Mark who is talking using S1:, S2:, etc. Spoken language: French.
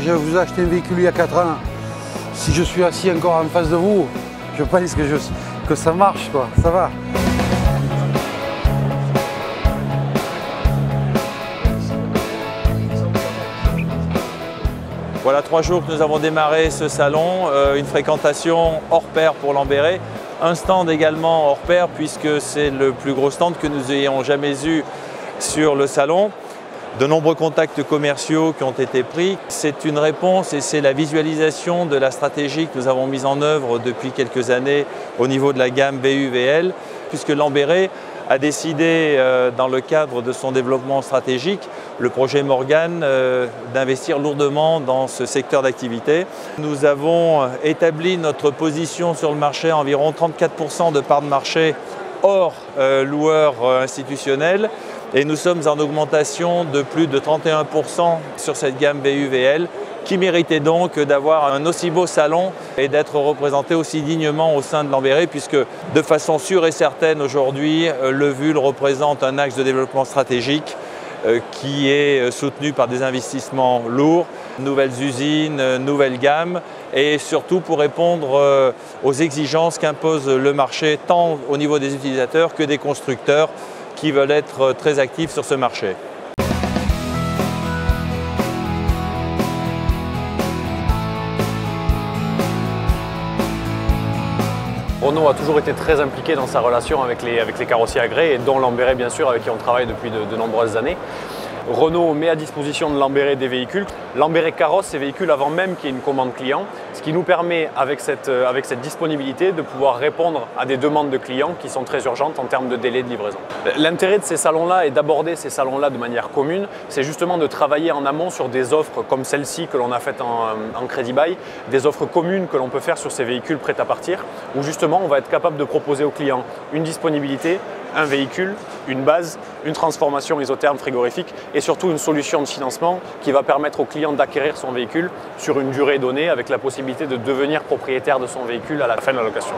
S1: je vous ai acheté un véhicule il y a 4 ans. Si je suis assis encore en face de vous, je pense que ça marche, quoi. Ça va.
S2: Voilà 3 jours que nous avons démarré ce salon, une fréquentation hors pair pour Lamberet, un stand également hors pair puisque c'est le plus gros stand que nous ayons jamais eu sur le salon. De nombreux contacts commerciaux qui ont été pris. C'est une réponse et c'est la visualisation de la stratégie que nous avons mise en œuvre depuis quelques années au niveau de la gamme VU-VL, puisque Lamberet a décidé, dans le cadre de son développement stratégique, le projet Morgan, d'investir lourdement dans ce secteur d'activité. Nous avons établi notre position sur le marché à environ 34% de part de marché hors loueurs institutionnels. Et nous sommes en augmentation de plus de 31% sur cette gamme VU-VL qui méritait donc d'avoir un aussi beau salon et d'être représenté aussi dignement au sein de Lamberet puisque de façon sûre et certaine aujourd'hui, le VUL représente un axe de développement stratégique qui est soutenu par des investissements lourds, nouvelles usines, nouvelles gammes et surtout pour répondre aux exigences qu'impose le marché tant au niveau des utilisateurs que des constructeurs qui veulent être très actifs sur ce marché.
S3: Renault a toujours été très impliqué dans sa relation avec les carrossiers agréés, et dont Lamberet bien sûr, avec qui on travaille depuis de nombreuses années. Renault met à disposition de Lamberet des véhicules. Lamberet carrosse ces véhicules avant même qu'il y ait une commande client, ce qui nous permet avec cette disponibilité de pouvoir répondre à des demandes de clients qui sont très urgentes en termes de délai de livraison. L'intérêt de ces salons-là et d'aborder ces salons-là de manière commune, c'est justement de travailler en amont sur des offres comme celle-ci que l'on a faite en Crédit Bail, des offres communes que l'on peut faire sur ces véhicules prêts à partir, où justement on va être capable de proposer aux clients une disponibilité, un véhicule, une base, une transformation isotherme frigorifique et surtout une solution de financement qui va permettre au client d'acquérir son véhicule sur une durée donnée avec la possibilité de devenir propriétaire de son véhicule à la fin de la location.